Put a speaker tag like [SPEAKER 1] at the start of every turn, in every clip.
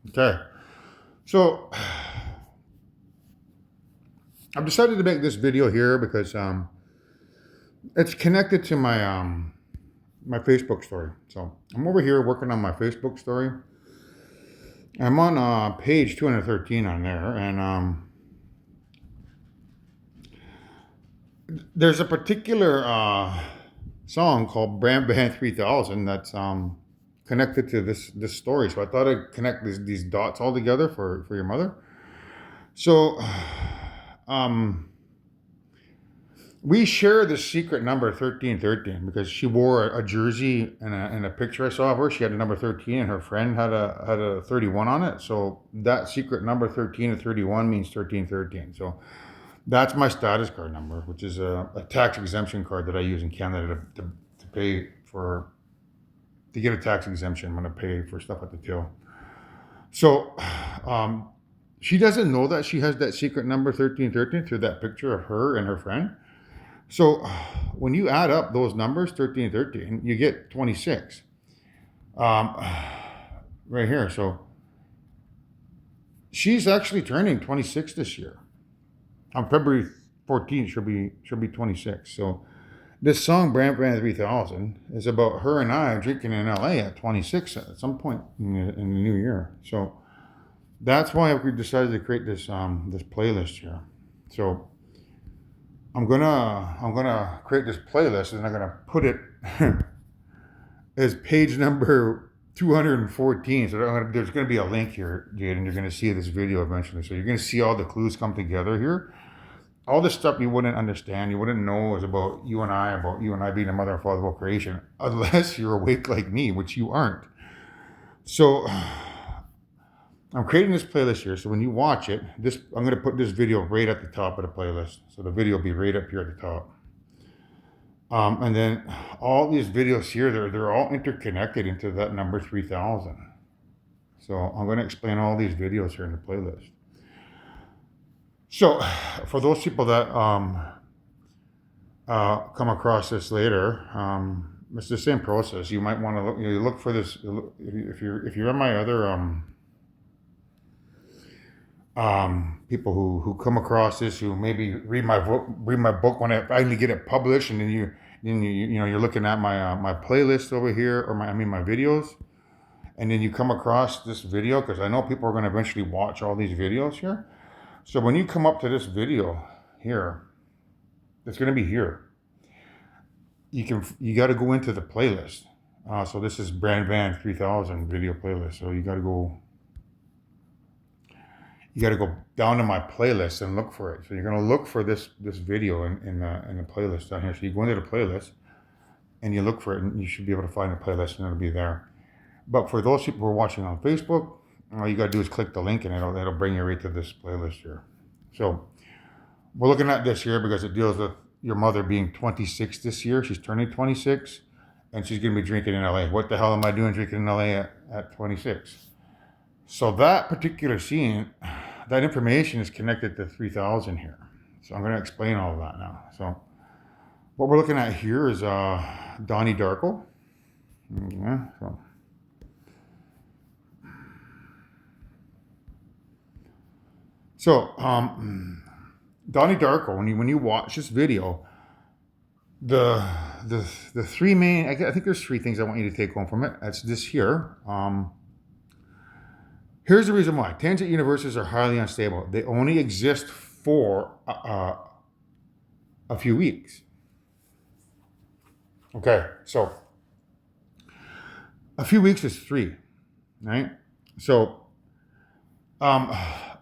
[SPEAKER 1] Okay. So I've decided to make this video here because it's connected to my Facebook story. So I'm over here working on my Facebook story. I'm on page 213 on there, and there's a particular song called Brand Band 3000 that's connected to this story. So I thought I'd connect these dots all together for your mother. So um, we share the secret number 1313 because she wore a jersey and a picture I saw of her. She had a number 13 and her friend had a 31 on it. So that secret number 13 and 31 means 1313. So that's my status card number, which is a tax exemption card that I use in Canada to pay for, to get a tax exemption when I pay for stuff at the till. So um, she doesn't know that she has that secret number 1313 through that picture of her and her friend. So when you add up those numbers, 1313, you get 26 um, right here. So she's actually turning 26 this year. On February 14th, she'll be 26. So this song, Brand Brand 3000, is about her and I drinking in LA at 26 at some point in the new year. So that's why we decided to create this playlist here. So I'm gonna create this playlist and I'm gonna put it as page number 214. So there's gonna be a link here, Jade, and you're gonna see this video eventually. So you're gonna see all the clues come together here. All the stuff you wouldn't understand, you wouldn't know is about you and I being a mother and father of all creation, unless you're awake like me, which you aren't. So I'm creating this playlist here. So when you watch it, I'm going to put this video right at the top of the playlist. So the video will be right up here at the top. And then all these videos here, they're all interconnected into that number 3000. So I'm going to explain all these videos here in the playlist. So for those people that come across this later, it's the same process. You might want to look for this if you're in my other people who come across this, who maybe read my book when I finally get it published, and then you're looking at my playlist over here, or my videos, and then you come across this video, because I know people are going to eventually watch all these videos here. So when you come up to this video here, it's going to be here. You got to go into the playlist. So this is Brand Van 3000 video playlist. So you got to go down to my playlist and look for it. So you're going to look for this video in the playlist down here. So you go into the playlist and you look for it, and you should be able to find the playlist, and it'll be there. But for those people who are watching on Facebook, all you got to do is click the link, and it'll bring you right to this playlist here. So we're looking at this here because it deals with your mother being 26 this year. She's turning 26, and she's going to be drinking in LA. What the hell am I doing drinking in LA at 26? So that particular scene, that information is connected to 3000 here. So I'm going to explain all of that now. So what we're looking at here is Donnie Darko. Yeah, so Donnie Darko, when you watch this video, the three main, I think there's three things I want you to take home from it. That's this here. Here's the reason why. Tangent universes are highly unstable. They only exist for a few weeks. Okay, so a few weeks is 3, right? So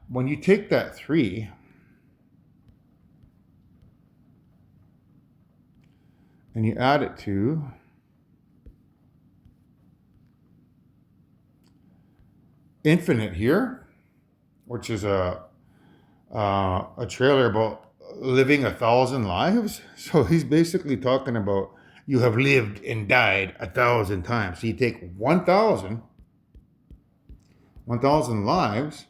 [SPEAKER 1] when you take that 3 and you add it to infinite here, which is a trailer about living 1,000 lives. So he's basically talking about you have lived and died 1,000 times. So you take 1,000 lives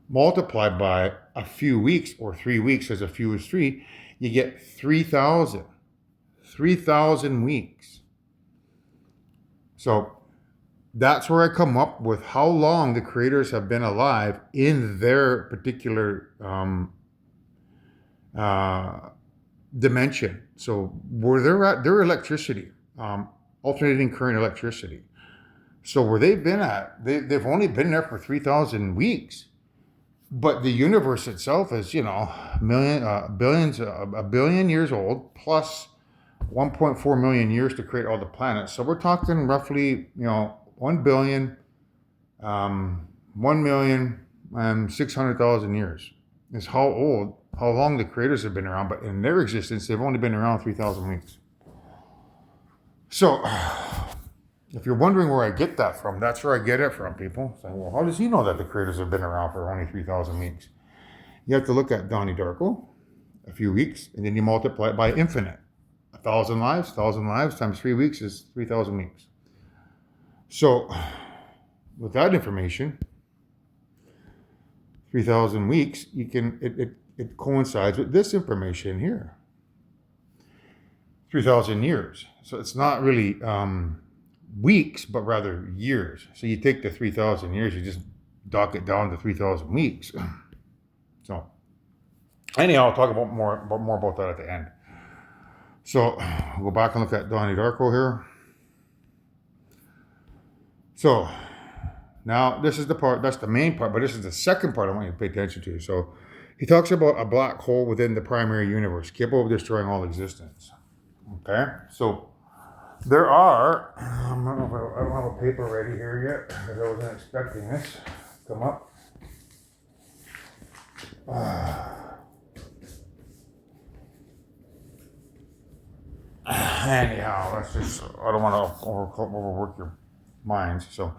[SPEAKER 1] multiplied by a few weeks, or 3 weeks, as a few is 3, you get 3,000 weeks. So that's where I come up with how long the creators have been alive in their particular uh, dimension. So where they're at, their electricity, alternating current electricity. So where they've been at, they've only been there for 3,000 weeks. But the universe itself is, a billion years old plus 1.4 million years to create all the planets. So we're talking roughly, 1 billion, 1 million, and 600,000 years is how long the creators have been around. But in their existence, they've only been around 3,000 weeks. So if you're wondering where I get that from, that's where I get it from, people. Saying, well, how does he know that the creators have been around for only 3,000 weeks? You have to look at Donnie Darko, a few weeks, and then you multiply it by infinite. 1,000 lives times 3 weeks is 3,000 weeks. So with that information, 3,000 weeks, it coincides with this information here. 3,000 years. So it's not really weeks, but rather years. So you take the 3,000 years, you just dock it down to 3,000 weeks. So anyhow, I'll talk about more about that at the end. So we'll go back and look at Donnie Darko here. So now this is the part, that's the main part, but this is the second part I want you to pay attention to. So he talks about a black hole within the primary universe, capable of destroying all existence. Okay, so there are, I don't have a paper ready here yet, because I wasn't expecting this to come up. Anyhow, let's just, I don't want to overwork your minds. So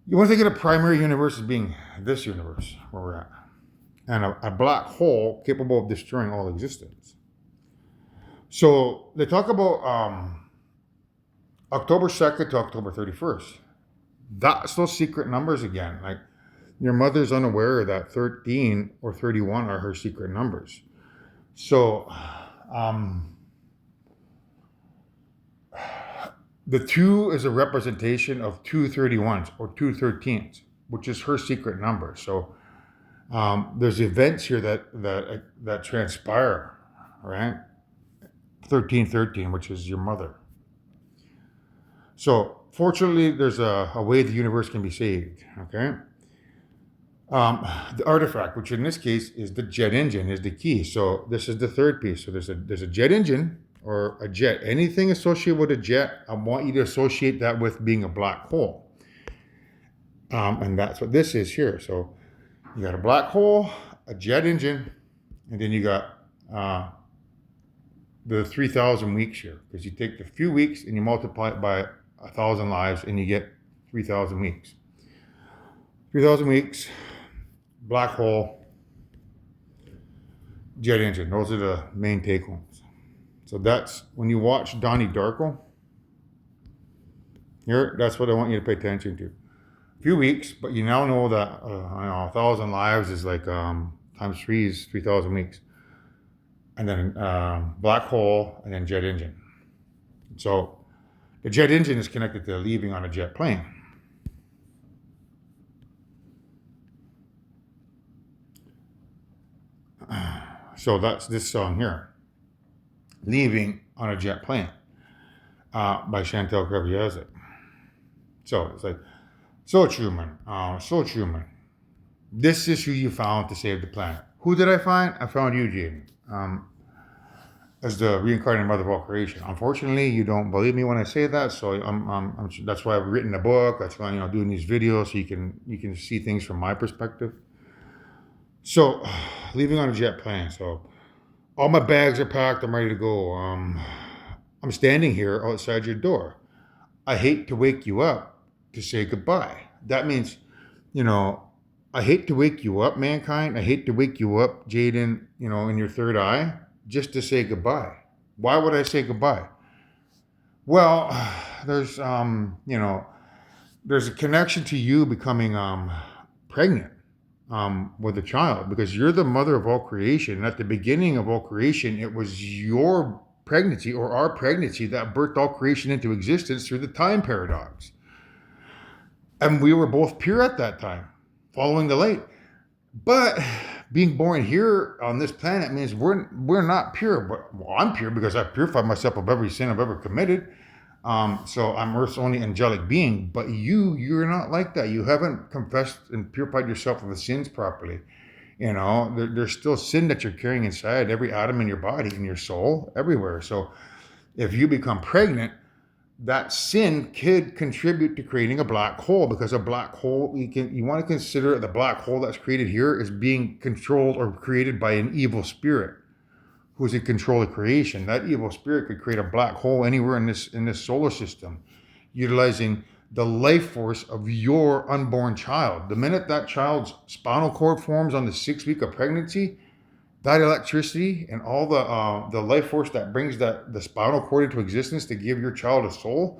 [SPEAKER 1] you want to think of the primary universe as being this universe where we're at, and a black hole capable of destroying all existence. So they talk about October 2nd to October 31st. That's those secret numbers again. Like your mother's unaware that 13 or 31 are her secret numbers. So the 2 is a representation of 2 31s or 2 13s, which is her secret number. So there's events here that transpire, right? 1313, which is your mother. So fortunately, there's a way the universe can be saved. Okay. The artifact, which in this case is the jet engine, is the key. So this is the third piece. So there's a jet engine or a jet. Anything associated with a jet, I want you to associate that with being a black hole. And that's what this is here. So you got a black hole, a jet engine, and then you got the 3,000 weeks here, because you take the few weeks and you multiply it by 1,000 lives and you get 3,000 weeks. 3,000 weeks, black hole, jet engine. Those are the main take homes. So that's when you watch Donnie Darko. Here, that's what I want you to pay attention to. A few weeks, but you now know that 1,000 lives is like times 3 is 3,000 weeks. And then black hole, and then jet engine. So the jet engine is connected to leaving on a jet plane. So that's this song here, Leaving on a Jet Plane, by Chantal Kreviazuk. So it's like, so Truman, this is who you found to save the planet. Who did I find? I found you, Jaden, as the reincarnated mother of all creation. Unfortunately, you don't believe me when I say that, so that's why I've written a book. That's why doing these videos, so you can see things from my perspective. So, leaving on a jet plane. So, all my bags are packed. I'm ready to go. I'm standing here outside your door. I hate to wake you up to say goodbye. That means, I hate to wake you up, mankind. I hate to wake you up, Jaden, in your third eye, just to say goodbye. Why would I say goodbye? Well, there's, there's a connection to you becoming pregnant with a child, because you're the mother of all creation. And at the beginning of all creation, it was your pregnancy or our pregnancy that birthed all creation into existence through the time paradox. And we were both pure at that time, following the light. But being born here on this planet means we're not pure. But well, I'm pure because I've purified myself of every sin I've ever committed. So I'm Earth's only angelic being. But you're not like that. You haven't confessed and purified yourself of the sins properly. You know, there's still sin that you're carrying inside every atom in your body, in your soul, everywhere. So if you become pregnant, that sin could contribute to creating a black hole, because a black hole, you want to consider the black hole that's created here as being controlled or created by an evil spirit who's in control of creation. That evil spirit could create a black hole anywhere in this solar system, utilizing the life force of your unborn child. The minute that child's spinal cord forms on the 6th week of pregnancy, that electricity and all the life force that brings the spinal cord into existence to give your child a soul,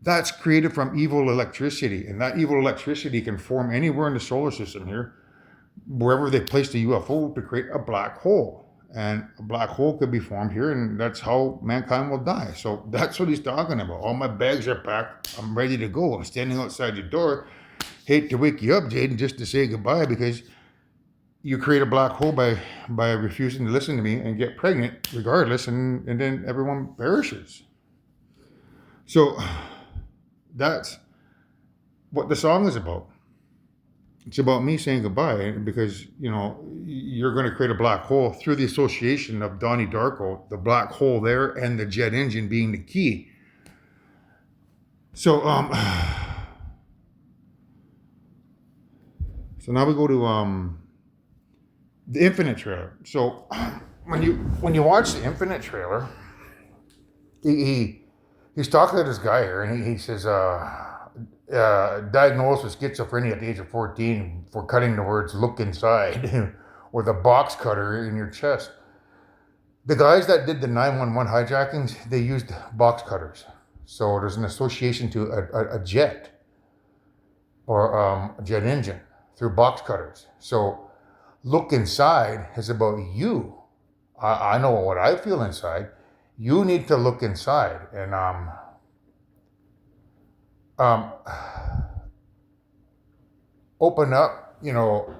[SPEAKER 1] that's created from evil electricity. And that evil electricity can form anywhere in the solar system here, wherever they place the UFO, to create a black hole. And a black hole could be formed here, and that's how mankind will die. So that's what he's talking about. All my bags are packed. I'm ready to go. I'm standing outside your door. Hate to wake you up, Jaden, just to say goodbye, because you create a black hole by refusing to listen to me and get pregnant regardless, and then everyone perishes. So that's what the song is about. It's about me saying goodbye, because, you know, you're going to create a black hole through the association of Donnie Darko, the black hole there, and the jet engine being the key. So so now we go to the Infinite trailer. So when you watch the Infinite trailer, he's talking to this guy here, and he says, diagnosed with schizophrenia at the age of 14 for cutting the words "look inside" or the box cutter in your chest. The guys that did the 911 hijackings, they used box cutters. So there's an association to a jet or a jet engine through box cutters. So look inside is about you. I know what I feel inside. You need to look inside and open up, you know,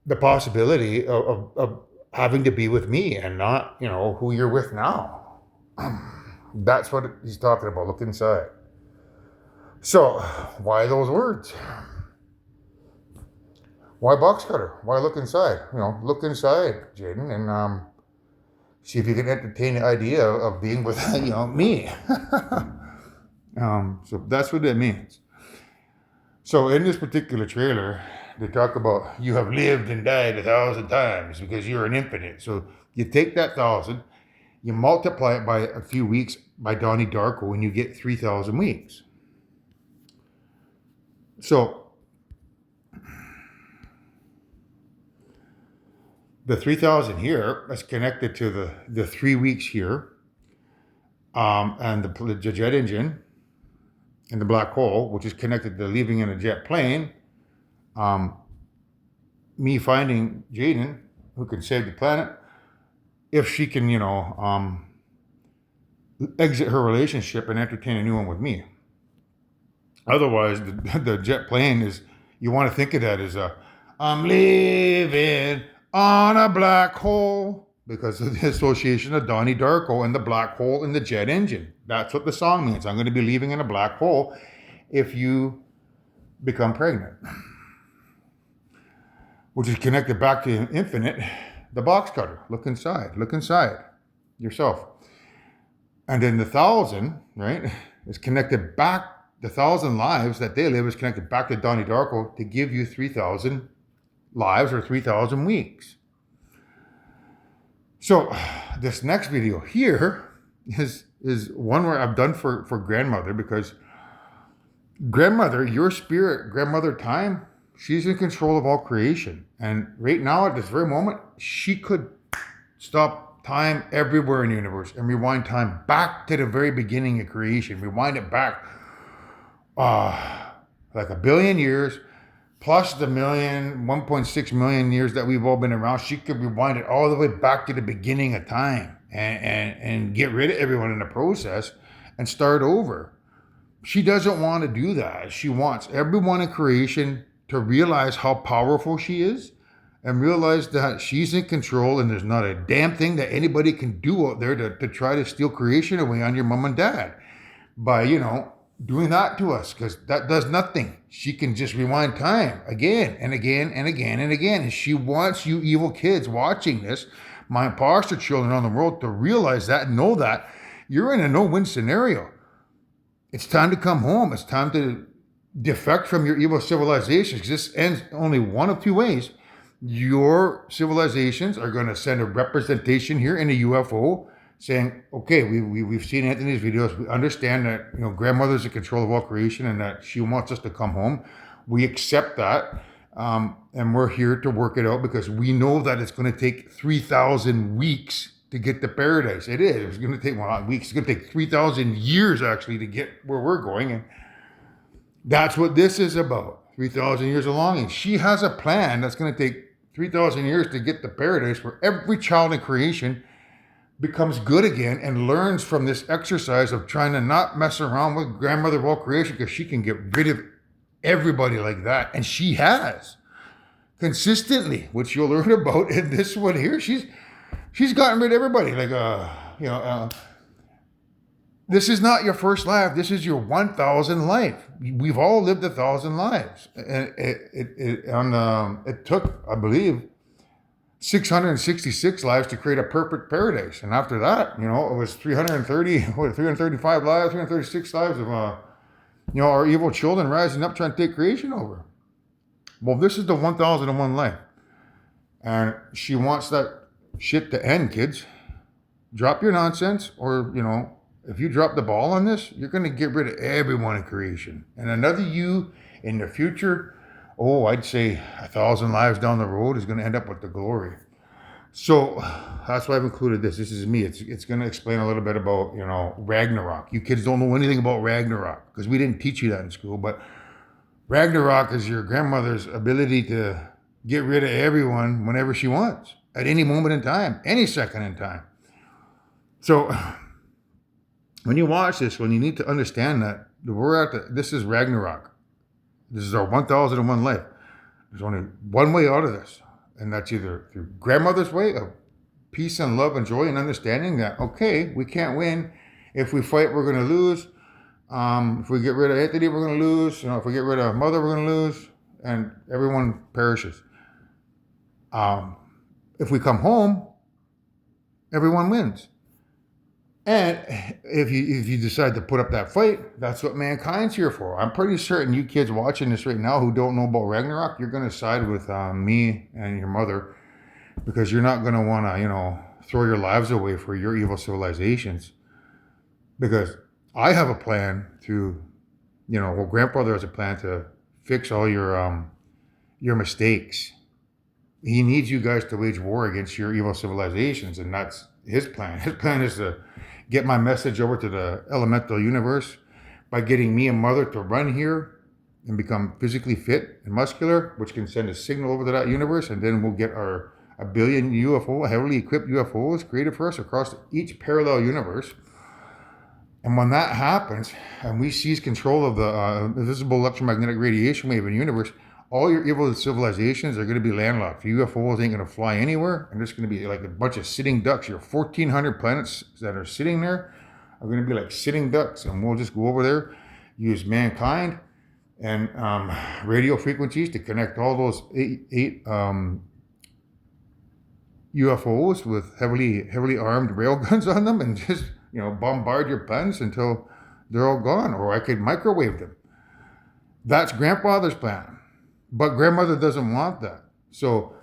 [SPEAKER 1] the possibility of having to be with me and not, you know, who you're with now. That's what he's talking about. Look inside. So why those words? Why box cutter? Why look inside? You know, look inside, Jaden, and see if you can entertain the idea of being with, you know, me. So that's what that means. So in this particular trailer, they talk about you have lived and died 1,000 times because you're an infinite. So you take that 1,000, you multiply it by a few weeks by Donnie Darko, and you get 3,000 weeks. So the 3,000 here is connected to the 3 weeks here, and the jet engine and the black hole, which is connected to leaving in a jet plane. Me finding Jaden, who can save the planet, if she can, you know, exit her relationship and entertain a new one with me. Otherwise, the jet plane is, you want to think of that as I'm leaving on a black hole, because of the association of Donnie Darko and the black hole in the jet engine. That's what the song means. I'm going to be leaving in a black hole if you become pregnant. Which is connected back to infinite, the box cutter. Look inside yourself. And then the 1,000, right, is connected back, the 1,000 lives that they live is connected back to Donnie Darko to give you 3,000 lives or 3,000 weeks. So this next video here is one where I've done for grandmother, because grandmother, your spirit, grandmother time, she's in control of all creation. And right now at this very moment, she could stop time everywhere in the universe and rewind time back to the very beginning of creation. Rewind it back like 1 billion years, plus the 1.6 million years that we've all been around. She could rewind it all the way back to the beginning of time and get rid of everyone in the process and start over She doesn't want to do that. She wants everyone in creation to realize how powerful she is and realize that she's in control and there's not a damn thing that anybody can do out there to try to steal creation away on your mom and dad by, doing that to us, because that does nothing. She can just rewind time again and again and again and again. And she wants you evil kids watching this, my imposter children on the world, to realize that and know that you're in a no-win scenario. It's time to come home. It's time to defect from your evil civilizations, because this ends only one of two ways. Your civilizations are going to send a representation here in a UFO saying, okay, we've seen Anthony's videos. We understand that, grandmother's in control of all creation and that she wants us to come home. We accept that. And we're here to work it out because we know that it's going to take 3,000 weeks to get to paradise. It is. It's going to take weeks. It's going to take 3,000 years actually to get where we're going. And that's what this is about. 3,000 years along. And she has a plan that's going to take 3,000 years to get to paradise, where every child in creation becomes good again and learns from this exercise of trying to not mess around with grandmother of all creation, because she can get rid of everybody like that. And she has consistently, which you'll learn about in this one here. She's gotten rid of everybody. This is not your first life. This is your 1,000th life. We've all lived 1,000 lives. And it took, I believe, 666 lives to create a perfect paradise. And after that, it was 335 lives, 336 lives of, our evil children rising up trying to take creation over. Well, this is the 1,001 life. And she wants that shit to end, kids. Drop your nonsense, or, if you drop the ball on this, you're going to get rid of everyone in creation. And another you in the future, I'd say 1,000 lives down the road, is going to end up with the glory. So that's why I've included this. This is me. It's going to explain a little bit about, Ragnarok. You kids don't know anything about Ragnarok because we didn't teach you that in school. But Ragnarok is your grandmother's ability to get rid of everyone whenever she wants, at any moment in time, any second in time. So when you watch this one, you need to understand that this is Ragnarok. This is our 1,001 life. There's only one way out of this. And that's either through grandmother's way of peace and love and joy and understanding that, okay, we can't win. If we fight, we're going to lose. If we get rid of Anthony, we're going to lose. If we get rid of mother, we're going to lose. And everyone perishes. If we come home, everyone wins. And if you decide to put up that fight, that's what mankind's here for. I'm pretty certain you kids watching this right now who don't know about Ragnarok, you're going to side with me and your mother, because you're not going to want to, throw your lives away for your evil civilizations. Because I have a plan grandfather has a plan to fix all your mistakes. He needs you guys to wage war against your evil civilizations, and that's his plan. His plan is to get my message over to the elemental universe by getting me and mother to run here and become physically fit and muscular, which can send a signal over to that universe, and then we'll get a billion heavily equipped UFOs created for us across each parallel universe. And when that happens, and we seize control of the invisible electromagnetic radiation wave in the universe, all your evil civilizations are going to be landlocked. UFOs ain't going to fly anywhere, and there's going to be like a bunch of sitting ducks. Your 1,400 planets that are sitting there are going to be like sitting ducks, and we'll just go over there, use mankind and radio frequencies to connect all those eight UFOs with heavily armed railguns on them, and just bombard your planets until they're all gone. Or I could microwave them. That's grandfather's plan. But grandmother doesn't want that. So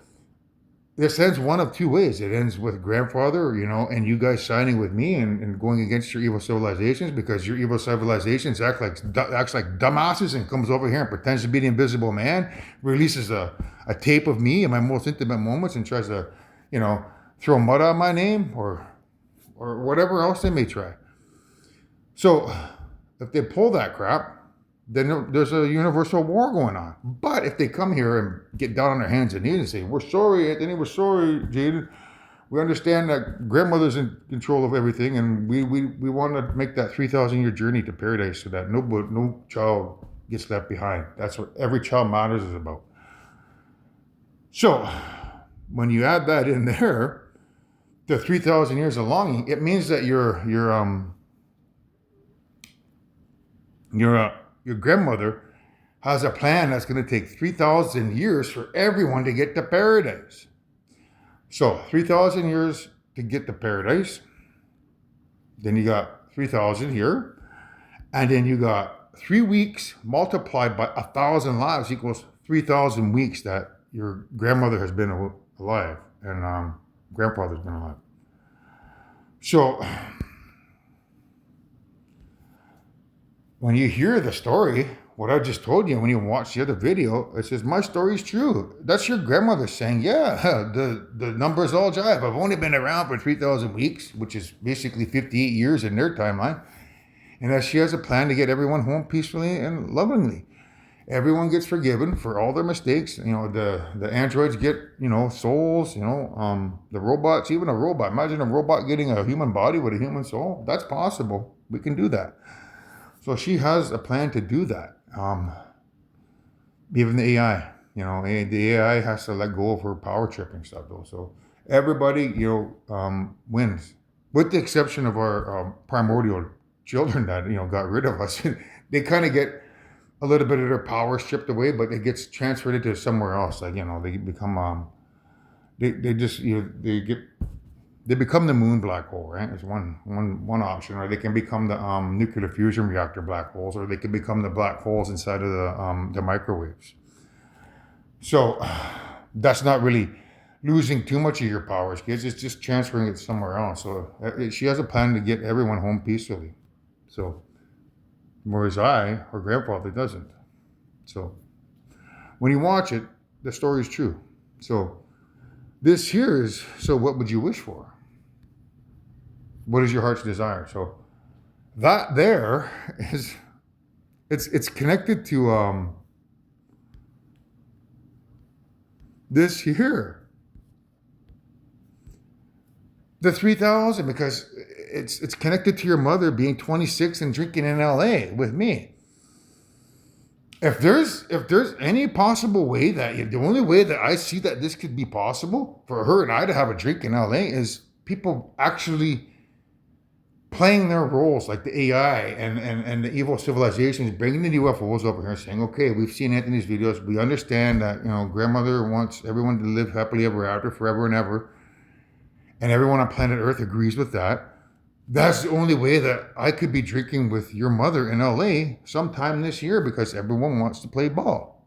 [SPEAKER 1] this ends one of two ways. It ends with grandfather, and you guys signing with me and going against your evil civilizations, because your evil civilizations acts like dumbasses and comes over here and pretends to be the invisible man, releases a tape of me in my most intimate moments and tries to, throw mud on my name or whatever else they may try. So if they pull that crap, then there's a universal war going on. But if they come here and get down on their hands and knees and say, we're sorry, Anthony, we're sorry, Jaden, we understand that grandmother's in control of everything, and we want to make that 3,000-year journey to paradise so that no child gets left behind. That's what Every Child Matters is about. So, when you add that in there, the 3,000 years of longing, it means that your grandmother has a plan that's going to take 3,000 years for everyone to get to paradise. So 3,000 years to get to paradise. Then you got 3,000 here. And then you got 3 weeks multiplied by 1,000 lives equals 3,000 weeks that your grandmother has been alive and grandfather's been alive. So when you hear the story, what I just told you, when you watch the other video, it says, my story's true. That's your grandmother saying, yeah, the numbers all jive. I've only been around for 3,000 weeks, which is basically 58 years in their timeline. And that she has a plan to get everyone home peacefully and lovingly. Everyone gets forgiven for all their mistakes. The androids get, souls, the robots, even a robot. Imagine a robot getting a human body with a human soul. That's possible. We can do that. So she has a plan to do that. Even the AI, the AI has to let go of her power tripping stuff though. So everybody, wins, with the exception of our primordial children that, got rid of us. They kind of get a little bit of their power stripped away, but it gets transferred into somewhere else. Like, they become, they become the moon black hole, right? It's one option. Or they can become the nuclear fusion reactor black holes, or they can become the black holes inside of the microwaves. So that's not really losing too much of your powers, kids. It's just transferring it somewhere else. So she has a plan to get everyone home peacefully. So, whereas her grandfather doesn't. So when you watch it, the story is true. So this here is, so what would you wish for? What is your heart's desire? So that there is, it's connected to this here, the 3,000, because it's connected to your mother being 26 and drinking in LA with me. If there's any possible way the only way that I see that this could be possible for her and I to have a drink in LA is people actually playing their roles, like the AI and the evil civilizations, bringing the UFOs over here and saying, okay, we've seen Anthony's videos. We understand that, grandmother wants everyone to live happily ever after, forever and ever. And everyone on planet Earth agrees with that. That's the only way that I could be drinking with your mother in LA sometime this year, because everyone wants to play ball.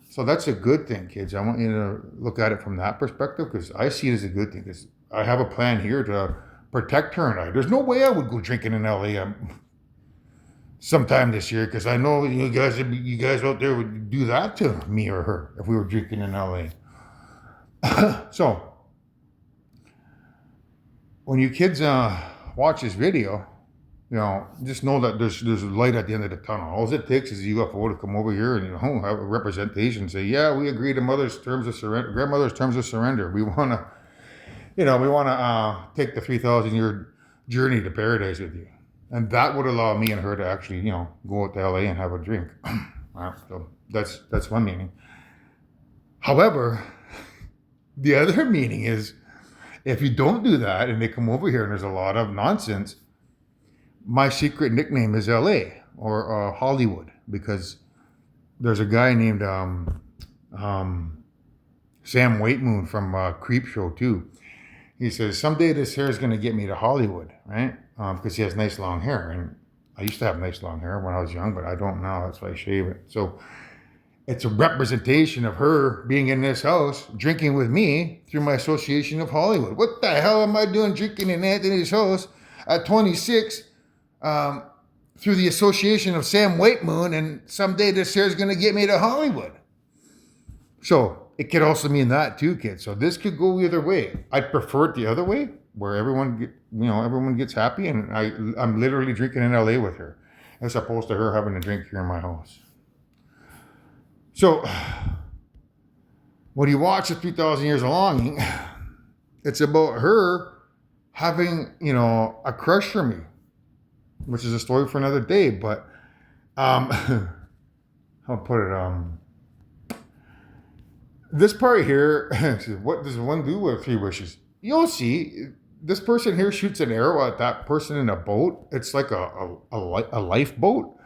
[SPEAKER 1] So that's a good thing, kids. I want you to look at it from that perspective, because I see it as a good thing, because I have a plan here to protect her and I. There's no way I would go drinking in LA sometime this year, because I know you guys out there would do that to me or her if we were drinking in LA. So when you kids watch this video, just know that there's light at the end of the tunnel. All it takes is a UFO to come over here and have a representation, say, yeah, we agree to grandmother's terms of surrender. We want to take the 3,000-year journey to paradise with you, and that would allow me and her to actually go out to LA and have a drink. So that's one meaning. However, the other meaning is, if you don't do that and they come over here and there's a lot of nonsense, my secret nickname is LA or Hollywood, because there's a guy named Sam Waitmoon from Creepshow 2. He says, someday this hair is going to get me to Hollywood, right? Because he has nice long hair. And I used to have nice long hair when I was young, but I don't now. That's why I shave it. So it's a representation of her being in this house, drinking with me through my association of Hollywood. What the hell am I doing drinking in Anthony's house at 26 through the association of Sam Waitmoon, and someday this hair is going to get me to Hollywood? So it could also mean that too, kids. So this could go either way. I'd prefer it the other way, where everyone gets happy, and I'm literally drinking in LA with her, as opposed to her having a drink here in my house. So when you watch the 3,000 Years of Longing, It's about her having, a crush for me, which is a story for another day. But I'll put it this part here. What does one do with three wishes? You'll see. This person here shoots an arrow at that person in a boat. It's like a lifeboat,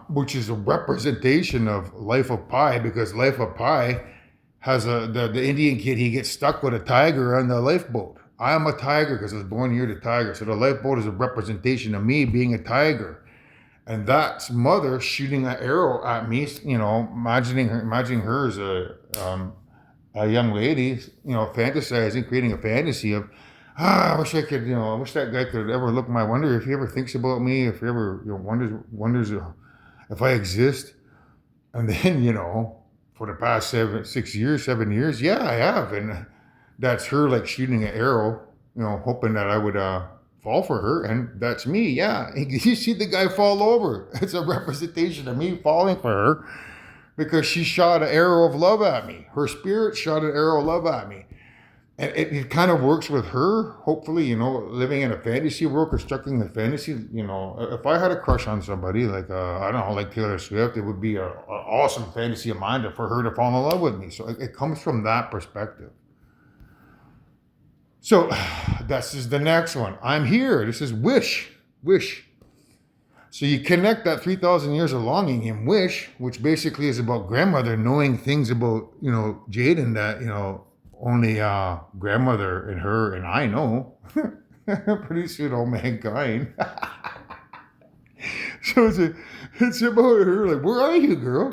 [SPEAKER 1] which is a representation of Life of Pi, because Life of Pi has the Indian kid. He gets stuck with a tiger on the lifeboat. I am a tiger because I was born near the tiger. So the lifeboat is a representation of me being a tiger. And that's mother shooting an arrow at me, imagining her as a young lady, fantasizing, creating a fantasy of, I wish I could, I wish that guy could ever look. I wonder if he ever thinks about me, if he ever, wonders if I exist. And then, for the past 7 years, yeah, I have. And that's her like shooting an arrow, hoping that I would fall for her. And that's me. Yeah. You see the guy fall over. It's a representation of me falling for her because she shot an arrow of love at me. Her spirit shot an arrow of love at me. And it kind of works with her, hopefully, living in a fantasy world, constructing the fantasy. If I had a crush on somebody, like, I don't know, like Taylor Swift, it would be an awesome fantasy of mine for her to fall in love with me. So it comes from that perspective. So this is the next one. I'm here. This is wish. Wish. So you connect that 3,000 years of longing in wish, which basically is about grandmother knowing things about, Jaden that, only grandmother and her and I know. Pretty soon all mankind. So it's about her, like, where are you, girl?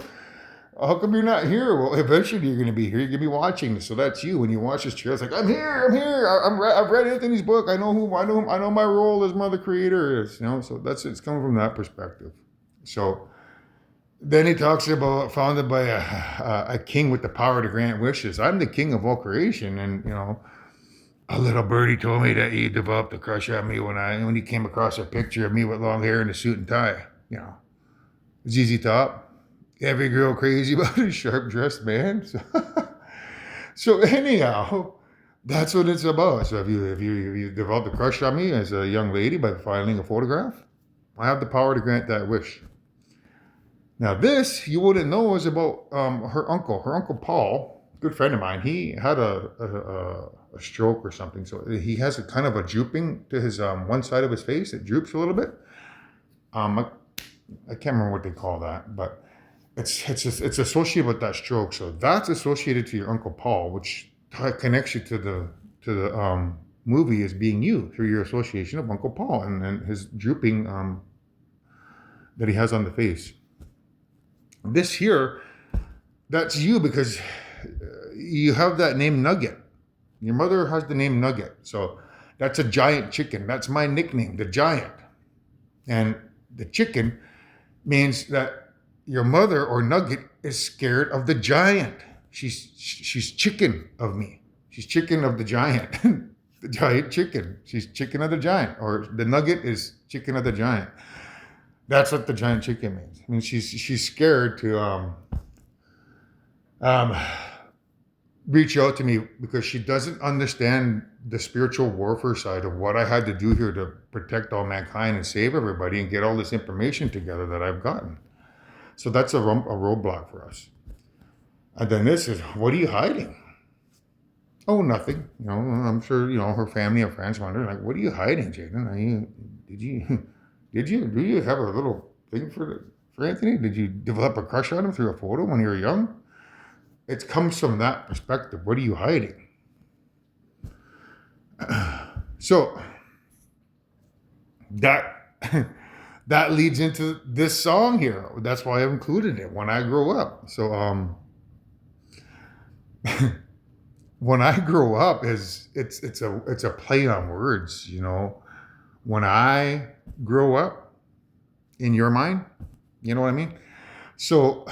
[SPEAKER 1] How come you're not here? Well, eventually you're going to be here. You're going to be watching this. So that's you. When you watch this trailer, it's like, I'm here. I've read Anthony's book. I know my role as mother creator is, so it's coming from that perspective. So then he talks about founded by a king with the power to grant wishes. I'm the king of all creation. And, a little birdie told me that he developed a crush on me when he came across a picture of me with long hair and a suit and tie. ZZ Top. Every girl crazy about a sharp dressed man. So anyhow, that's what it's about. So if you developed a crush on me as a young lady by filing a photograph, I have the power to grant that wish. Now this you wouldn't know is about her uncle Paul, good friend of mine. He had a stroke or something, so he has a kind of a drooping to his one side of his face. It droops a little bit. I can't remember what they call that, but it's associated with that stroke. So that's associated to your Uncle Paul, which connects you to the movie as being you through your association of Uncle Paul and his drooping that he has on the face. This here, that's you because you have that name Nugget. Your mother has the name Nugget. So that's a giant chicken. That's my nickname, the giant. And the chicken means that your mother or Nugget is scared of the giant. She's chicken of me. She's chicken of the giant. The giant chicken. She's chicken of the giant. Or the Nugget is chicken of the giant. That's what the giant chicken means. I mean, she's scared to reach out to me because she doesn't understand the spiritual warfare side of what I had to do here to protect all mankind and save everybody and get all this information together that I've gotten. So that's a roadblock for us. And then this is, what are you hiding? Oh, nothing. I'm sure, her family and friends wonder, like, what are you hiding, Jaden? Do you have a little thing for Anthony? Did you develop a crush on him through a photo when you were young? It comes from that perspective. What are you hiding? So that leads into this song here. That's why I've included it. When I grow up. So when I grow up it's a play on words. When I grow up in your mind, you know what I mean? So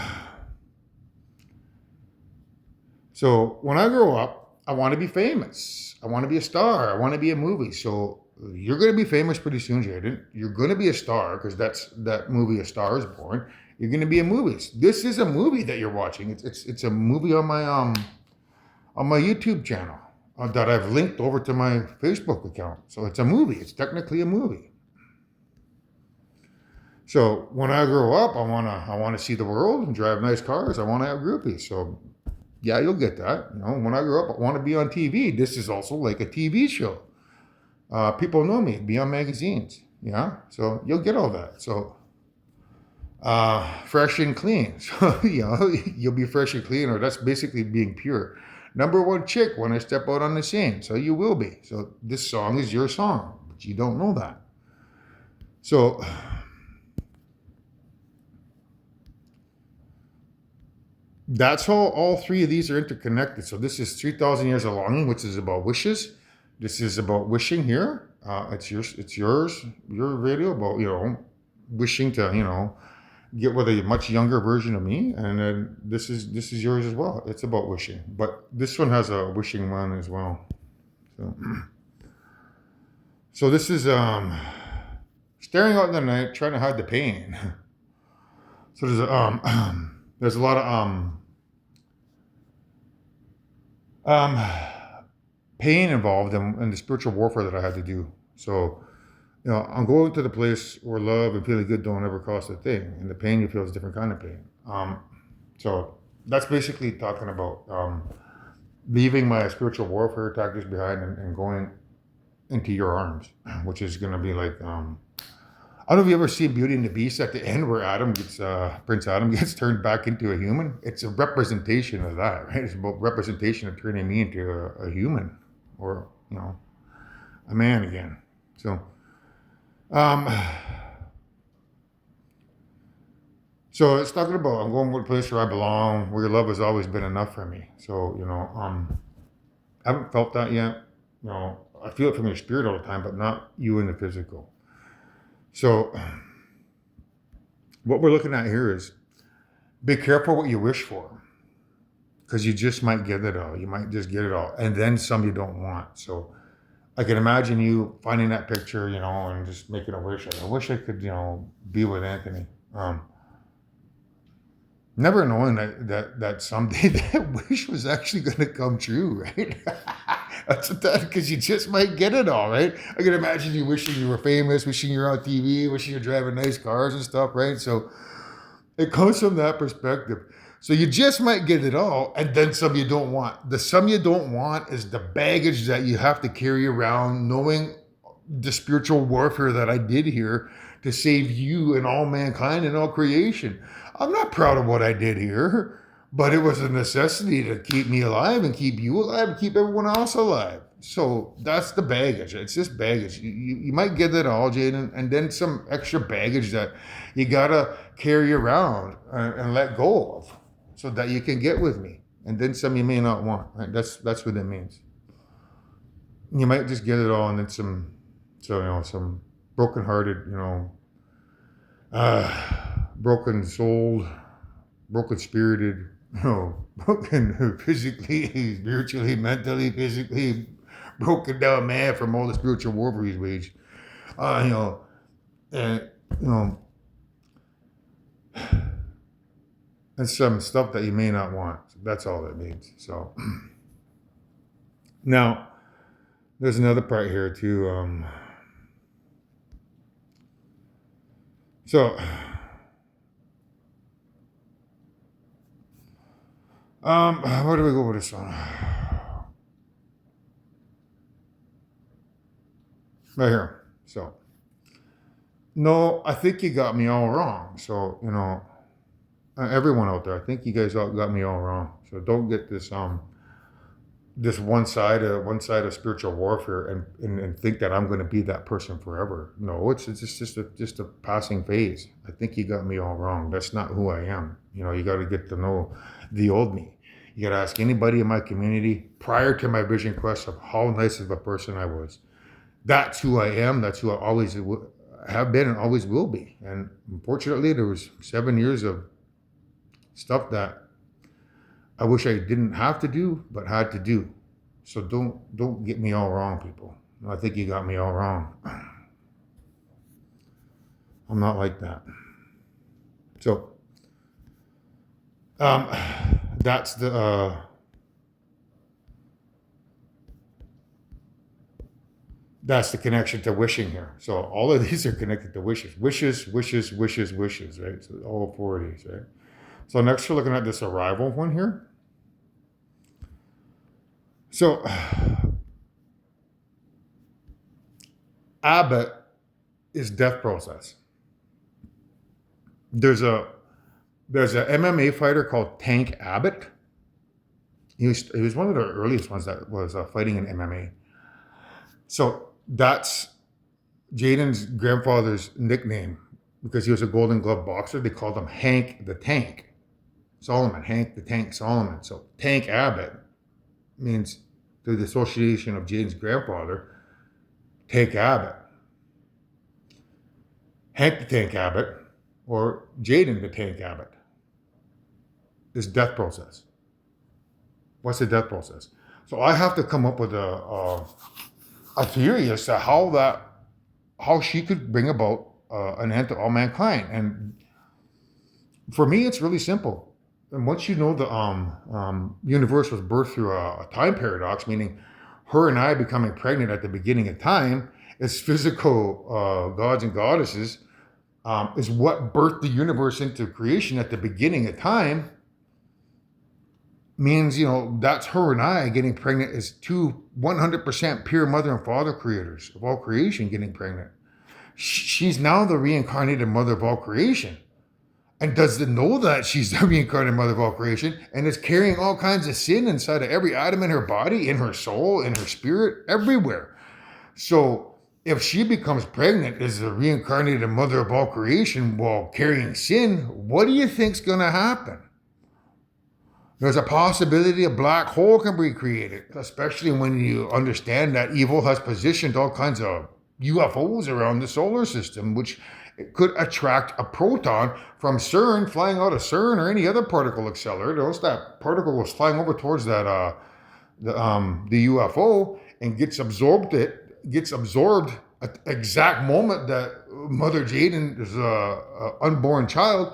[SPEAKER 1] when I grow up, I want to be famous. I want to be a star. I want to be a movie. So you're going to be famous pretty soon, Jaden. You're going to be a star because that's that movie, A Star Is Born. You're going to be in movies. This is a movie that you're watching. It's a movie on my YouTube channel. that I've linked over to my Facebook account. So it's a movie. It's technically a movie. So when I grow up, I wanna see the world and drive nice cars. I want to have groupies. So yeah, you'll get that. When I grow up, I want to be on TV. This is also like a TV show. People know me, be on magazines. Yeah, so you'll get all that. So fresh and clean. So you'll be fresh and clean, or that's basically being pure. Number one chick when I step out on the scene. So you will be. So this song is your song, but you don't know that. So that's how all three of these are interconnected. So this is 3,000 Years of Longing, which is about wishes. This is about wishing here. It's yours, your radio about, wishing to, get with a much younger version of me. And then this is yours as well. It's about wishing. But this one has a wishing one as well. So this is staring out in the night, trying to hide the pain. So there's a lot of pain involved in the spiritual warfare that I had to do. So, I'm going to the place where love and feeling good don't ever cost a thing, and the pain you feel is a different kind of pain. So that's basically talking about leaving my spiritual warfare tactics behind and going into your arms, which is going to be like, I don't know if you ever see Beauty and the Beast at the end where Prince Adam gets turned back into a human. It's a representation of that, right? It's about representation of turning me into a human, or a man again. So, so it's talking about I'm going to a place where I belong, where your love has always been enough for me. So I haven't felt that yet. I feel it from your spirit all the time, but not you in the physical. So, what we're looking at here is be careful what you wish for, because you just might get it all. You might just get it all, and then some you don't want. So, I can imagine you finding that picture, and just making a wish. I wish I could, be with Anthony. Never knowing that someday that wish was actually going to come true, right? That's because you just might get it all, right? I can imagine you wishing you were famous, wishing you're on TV, wishing you're driving nice cars and stuff, right? So it comes from that perspective. So you just might get it all, and then some you don't want. The some you don't want is the baggage that you have to carry around, knowing the spiritual warfare that I did here to save you and all mankind and all creation. I'm not proud of what I did here, but it was a necessity to keep me alive and keep you alive and keep everyone else alive. So that's the baggage. It's just baggage. You might get it all, Jaden, and then some extra baggage that you gotta carry around and let go of, so that you can get with me. And then some you may not want. Right? That's what it means. You might just get it all, and then some broken-hearted, broken souled, broken spirited, broken physically, spiritually, mentally, physically, broken down man from all the spiritual warfare he's waged. And and some stuff that you may not want. That's all that means. So now there's another part here too. So where do we go with this one? Right here. So no, I think you got me all wrong. So everyone out there, I think you guys all got me all wrong. So don't get this this one side of spiritual warfare and think that I'm going to be that person forever. No, it's just a passing phase. I think you got me all wrong. That's not who I am. You got to get to know the old me. You got to ask anybody in my community prior to my vision quest of how nice of a person I was. That's who I am. That's who I always have been and always will be. And unfortunately, there was 7 years of stuff that I wish I didn't have to do, but had to do. So don't get me all wrong, people. I think you got me all wrong. I'm not like that. So that's the That's the connection to wishing here. So all of these are connected to wishes, wishes, wishes, wishes, wishes, right? So all four of these, right? So next we're looking at this arrival one here. So Abbott is death process. There's a MMA fighter called Tank Abbott. He was one of the earliest ones that was fighting in MMA. So that's Jaden's grandfather's nickname because he was a Golden Glove boxer. They called him Hank the Tank Solomon, Hank the Tank Solomon. So Tank Abbott means, through the association of Jaden's grandfather, Tank Abbott. Hank the Tank Abbott, or Jaden the Tank Abbott, is death process. What's the death process? So I have to come up with a theory as to how she could bring about an end to all mankind. And for me, it's really simple. And once you know the universe was birthed through a time paradox, meaning her and I becoming pregnant at the beginning of time, as physical gods and goddesses, is what birthed the universe into creation at the beginning of time, means, that's her and I getting pregnant as two 100% pure mother and father creators of all creation getting pregnant. She's now the reincarnated mother of all creation, and doesn't know that she's the reincarnated mother of all creation, and is carrying all kinds of sin inside of every atom in her body, in her soul, in her spirit, everywhere. So if she becomes pregnant as the reincarnated mother of all creation while carrying sin, what do you think's going to happen? There's a possibility a black hole can be created, especially when you understand that evil has positioned all kinds of UFOs around the solar system, which could attract a proton from CERN, flying out of CERN or any other particle accelerator. Once that particle was flying over towards that the UFO and gets absorbed at the exact moment that Mother Jaden is an unborn child,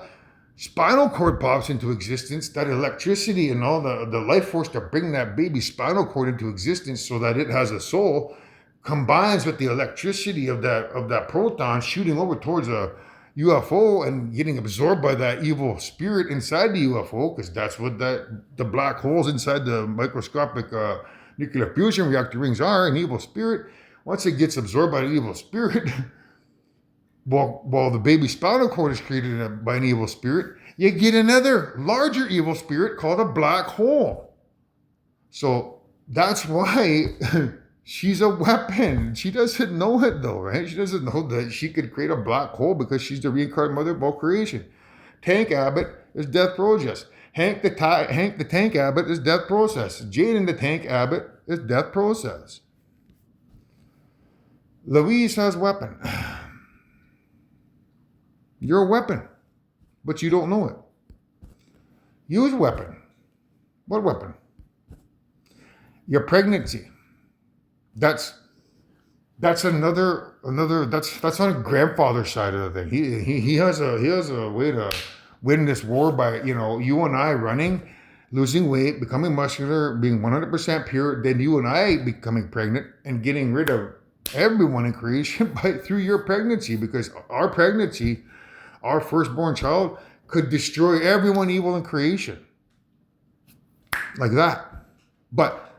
[SPEAKER 1] spinal cord pops into existence. That electricity and all the life force to bring that baby spinal cord into existence so that it has a soul combines with the electricity of that proton shooting over towards a UFO and getting absorbed by that evil spirit inside the UFO, because that's what the black holes inside the microscopic nuclear fusion reactor rings are, an evil spirit. Once it gets absorbed by the evil spirit, while the baby spinal cord is created by an evil spirit, you get another larger evil spirit called a black hole. So that's why she's a weapon. She doesn't know it though, right? She doesn't know that she could create a black hole because she's the reincarnated mother of all creation. Tank Abbott is death process. Hank the Tank Abbott is death process. Jaden the Tank Abbott is death process. Louise has weapon. You're a weapon, but you don't know it. Use weapon. What weapon? Your pregnancy. That's another that's on grandfather's side of the thing. He has a way to win this war by, you and I running, losing weight, becoming muscular, being 100% pure, then you and I becoming pregnant and getting rid of everyone in creation through your pregnancy, because our pregnancy, our firstborn child, could destroy everyone evil in creation. Like that. But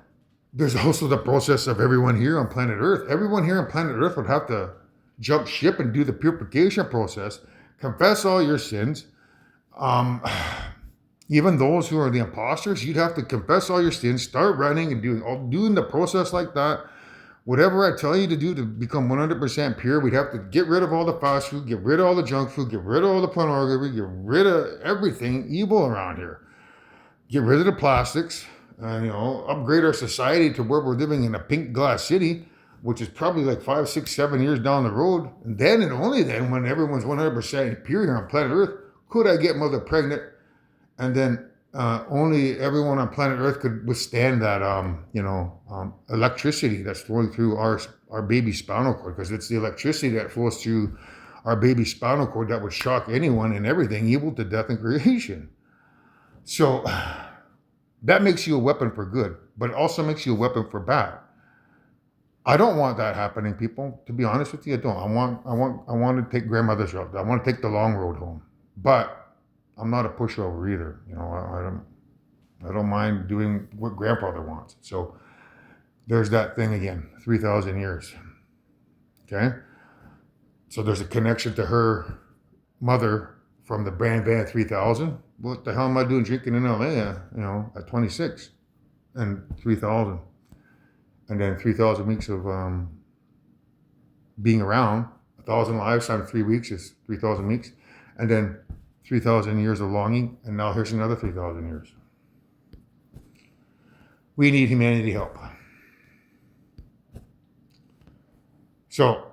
[SPEAKER 1] there's also the process of everyone here on planet Earth. Everyone here on planet Earth would have to jump ship and do the purification process, confess all your sins. Even those who are the imposters, you'd have to confess all your sins, start running and doing the process like that. Whatever I tell you to do to become 100% pure, we'd have to get rid of all the fast food, get rid of all the junk food, get rid of all the pornography, get rid of everything evil around here. Get rid of the plastics, upgrade our society to where we're living in a pink glass city, which is probably like 5, 6, 7 years down the road. And then and only then, when everyone's 100% pure here on planet Earth, could I get mother pregnant. And then only everyone on planet Earth could withstand that, electricity that's flowing through our baby spinal cord, because it's the electricity that flows through our baby spinal cord that would shock anyone and everything evil to death and creation. So that makes you a weapon for good, but it also makes you a weapon for bad. I don't want that happening, people. To be honest with you, I don't. I want to take grandmother's route. I want to take the long road home. But I'm not a pushover either. I don't mind doing what grandfather wants. So there's that thing again, 3,000 years. Okay? So there's a connection to her mother from the Bran Van 3000. What the hell am I doing drinking in LA, at 26 and 3,000? And then 3,000 weeks of being around. 1,000 lives times 3 weeks is 3,000 weeks. And then 3,000 years of longing. And now here's another 3,000 years. We need humanity help. So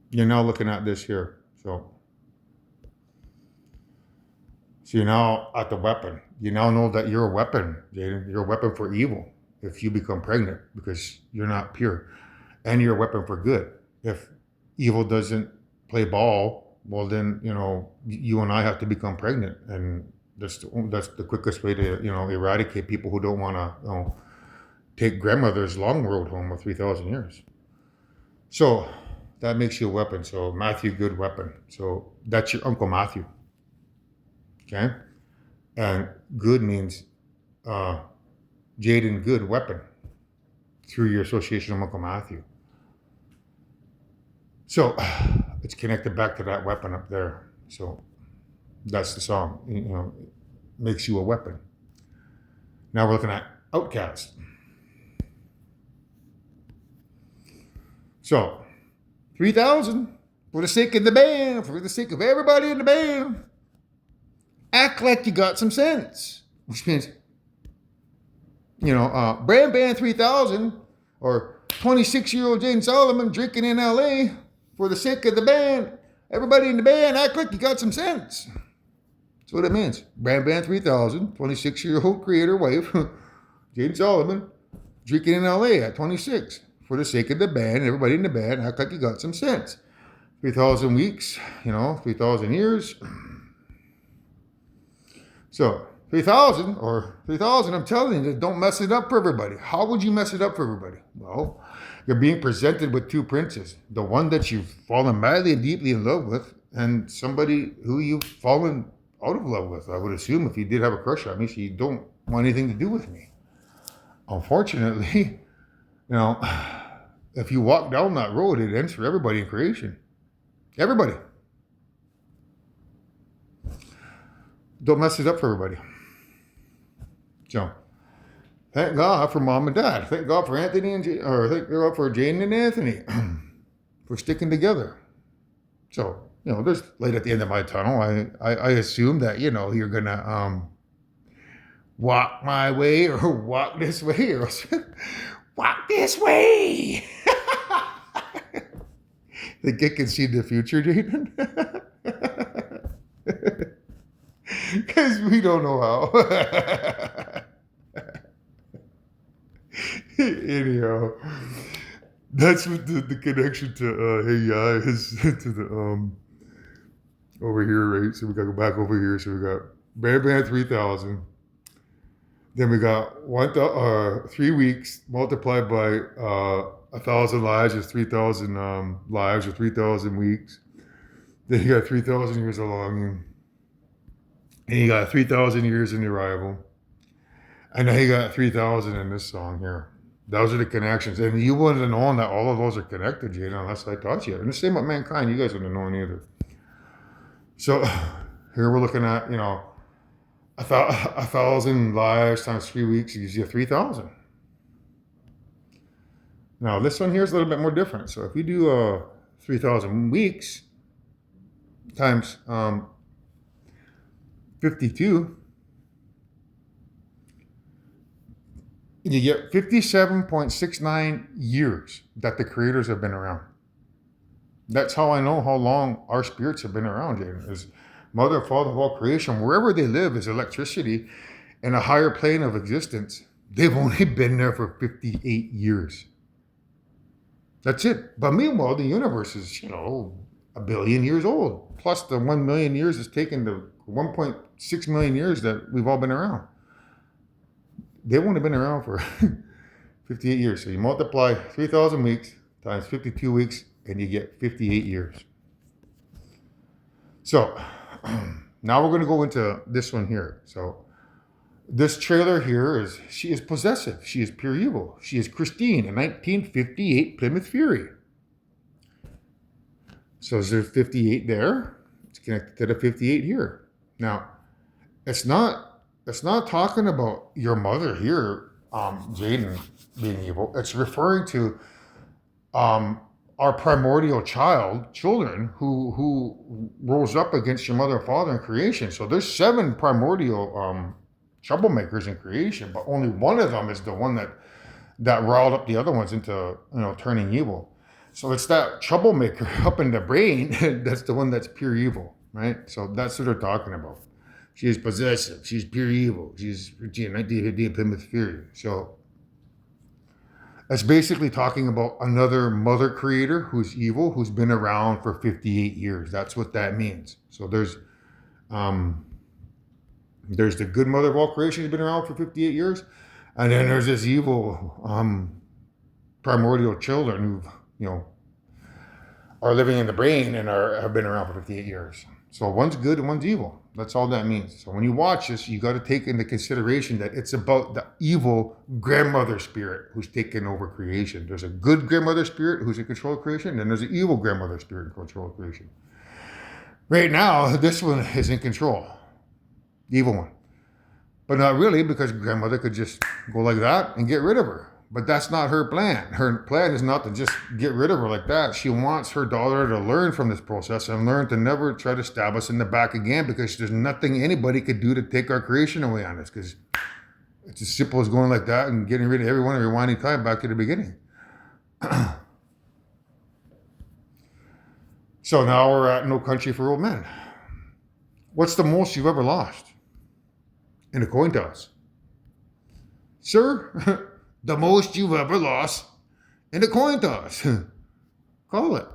[SPEAKER 1] you're now looking at this here. So you're now at the weapon. You now know that you're a weapon, Jaden. You're a weapon for evil if you become pregnant because you're not pure. And you're a weapon for good. If evil doesn't play ball, well then, you and I have to become pregnant. And that's the quickest way to, eradicate people who don't want to, take grandmother's long road home of 3,000 years. So that makes you a weapon. So Matthew, good weapon. So that's your Uncle Matthew. Okay? And good means Jaden, good weapon through your association with Uncle Matthew. So it's connected back to that weapon up there. So that's the song. Makes you a weapon. Now we're looking at Outcast. So 3,000 for the sake of the band, for the sake of everybody in the band. Act like you got some sense, which means, Bran Ban 3000 or 26-year-old Jaden Solomon drinking in LA for the sake of the band. Everybody in the band, act like you got some sense. That's what it means. Bran Ban 3000, 26-year-old creator wife, Jaden Solomon, drinking in LA at 26 for the sake of the band. Everybody in the band, act like you got some sense. 3,000 weeks, 3,000 years. So 3,000 or 3,000, I'm telling you, don't mess it up for everybody. How would you mess it up for everybody? Well, you're being presented with two princes. The one that you've fallen madly and deeply in love with, and somebody who you've fallen out of love with. I would assume if you did have a crush on me, so you don't want anything to do with me. Unfortunately, if you walk down that road, it ends for everybody in creation. Everybody. Don't mess it up for everybody. So, thank God for mom and dad. Thank God for Anthony and thank God for Jane and Anthony for sticking together. So, there's light at the end of my tunnel. I assume that you're gonna walk my way or walk this way or walk this way. Think I can see the future, Jaden? Because we don't know how. Anyhow, that's what the connection to Hey Ya is to the over here, right? So we gotta go back over here. So we got Bran Ban 3000. Then we got 3 weeks multiplied by 1,000 lives is 3,000 lives or 3,000 weeks. Then you got 3,000 years of longing. And you got 3,000 years in the arrival. And now you got 3,000 in this song here. Those are the connections. And you wouldn't have known that all of those are connected, Jada, unless I taught you. And the same with mankind. You guys wouldn't have known either. So here we're looking at, 1,000 lives times 3 weeks gives you 3,000. Now this one here is a little bit more different. So if you do 3,000 weeks times 52, you get 57.69 years that the creators have been around. That's how I know how long our spirits have been around, Jaden. Is Mother, Father of all creation, wherever they live is electricity in a higher plane of existence. They've only been there for 58 years. That's it. But meanwhile, the universe is, 1 billion years old. Plus the 1 million years is taken to 1.6 million years that we've all been around. They've only been around for 58 years. So you multiply 3,000 weeks times 52 weeks and you get 58 years. So now we're going to go into this one here. So this trailer here is, she is possessive. She is pure evil. She is Christine, a 1958 Plymouth Fury. So is there 58 there? It's connected to the 58 here. Now, it's not talking about your mother here, Jaden, being evil. It's referring to our primordial children who rose up against your mother and father in creation. So there's 7 primordial troublemakers in creation, but only one of them is the one that riled up the other ones into turning evil. So it's that troublemaker up in the brain that's the one that's pure evil, right? So that's what they're talking about. She is possessive. She's pure evil. She's 1958 Plymouth Fury. So that's basically talking about another mother creator who's evil, who's been around for 58 years. That's what that means. So there's the good mother of all creation who's been around for 58 years. And then there's this evil primordial children who, are living in the brain and have been around for 58 years. So one's good and one's evil. That's all that means. So when you watch this, you got to take into consideration that it's about the evil grandmother spirit who's taken over creation. There's a good grandmother spirit who's in control of creation, and there's an evil grandmother spirit in control of creation. Right now, this one is in control, the evil one. But not really, because grandmother could just go like that and get rid of her. But that's not her plan. Her plan is not to just get rid of her like that. She wants her daughter to learn from this process and learn to never try to stab us in the back again, because there's nothing anybody could do to take our creation away on us, because it's as simple as going like that and getting rid of everyone and rewinding time back to the beginning. So now we're at No Country for Old Men. What's the most you've ever lost in a coin toss? Sir? The most you've ever lost in a coin toss. Call it.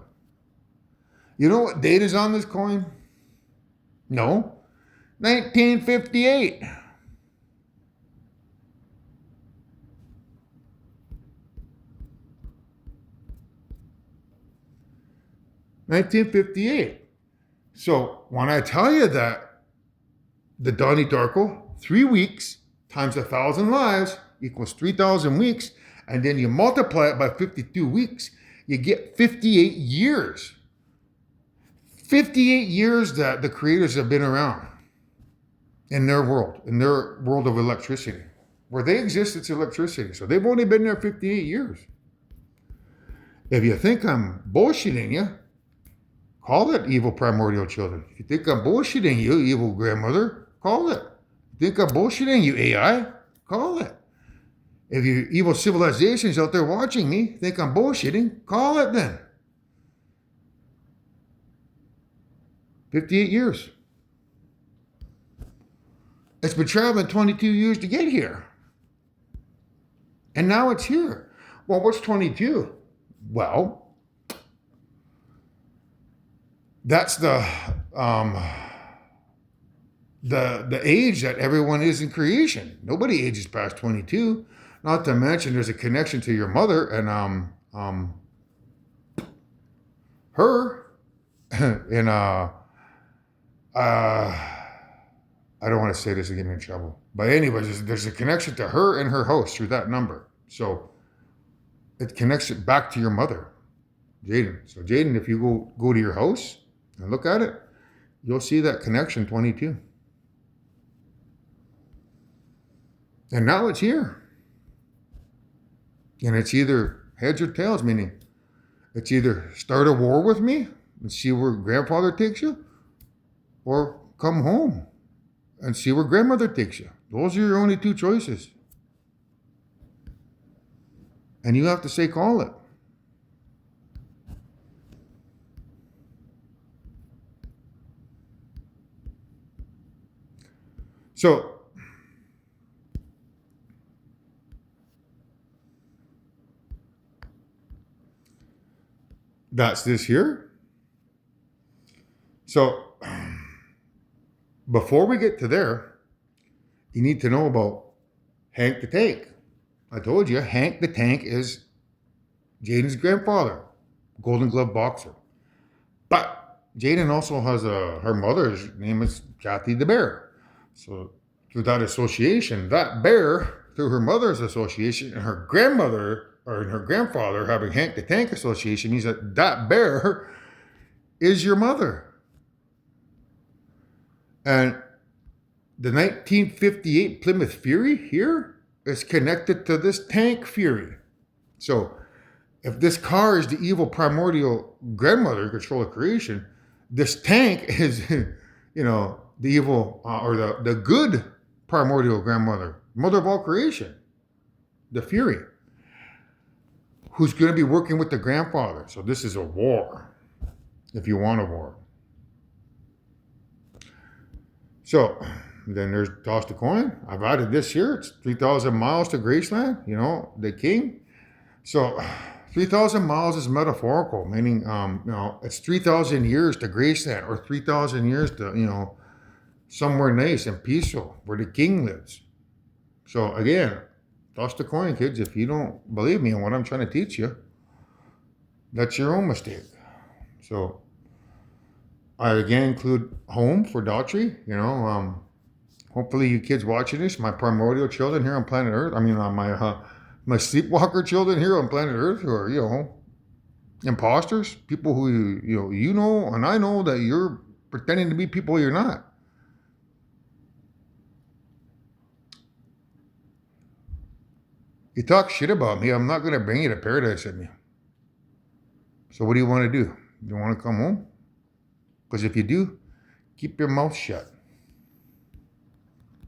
[SPEAKER 1] You know what date is on this coin? No. 1958. $1958. So when I tell you that the Donnie Darko, 3 weeks times 1,000 lives equals 3,000 weeks, and then you multiply it by 52 weeks, you get 58 years. 58 years that the creators have been around in their world of electricity. Where they exist, it's electricity. So they've only been there 58 years. If you think I'm bullshitting you, call it, evil primordial children. If you think I'm bullshitting you, evil grandmother, call it. If you think I'm bullshitting you, AI, call it. If you evil civilizations out there watching me think I'm bullshitting, call it then. 58 years. It's been traveling 22 years to get here. And now it's here. Well, what's 22? Well, that's the age that everyone is in creation. Nobody ages past 22. Not to mention there's a connection to your mother and her in I don't want to say this and get me in trouble. But anyways, there's a connection to her and her host through that number. So it connects it back to your mother, Jaden. So Jaden, if you go to your house and look at it, you'll see that connection 22. And now it's here. And it's either heads or tails, meaning it's either start a war with me and see where grandfather takes you, or come home and see where grandmother takes you. Those are your only 2 choices. And you have to say, call it. So, that's this here. So, before we get to there, you need to know about Hank the Tank. I told you, Hank the Tank is Jaden's grandfather, Golden Glove boxer. But Jaden also has her mother's name is Kathy the Bear. So through that association, that bear, through her mother's association, and her grandmother or her grandfather having Hank the Tank association, means that that bear is your mother. And the 1958 Plymouth Fury here is connected to this tank Fury. So if this car is the evil primordial grandmother, control of creation, this tank is, the evil or the good primordial grandmother, mother of all creation, the Fury, who's going to be working with the grandfather. So this is a war, if you want a war. So then there's toss the coin. I've added this here. It's 3,000 miles to Graceland, the king. So 3,000 miles is metaphorical, meaning, it's 3,000 years to Graceland or 3,000 years to, somewhere nice and peaceful where the king lives. So again, toss the coin, kids. If you don't believe me in what I'm trying to teach you, that's your own mistake. So I again include home for Daughtry. Hopefully you kids watching this, my primordial children here on planet Earth. I mean, my sleepwalker children here on planet Earth, who are imposters, people who and I know that you're pretending to be people you're not. You talk shit about me, I'm not going to bring you to paradise with me. So what do you want to do? You want to come home? Because if you do, keep your mouth shut.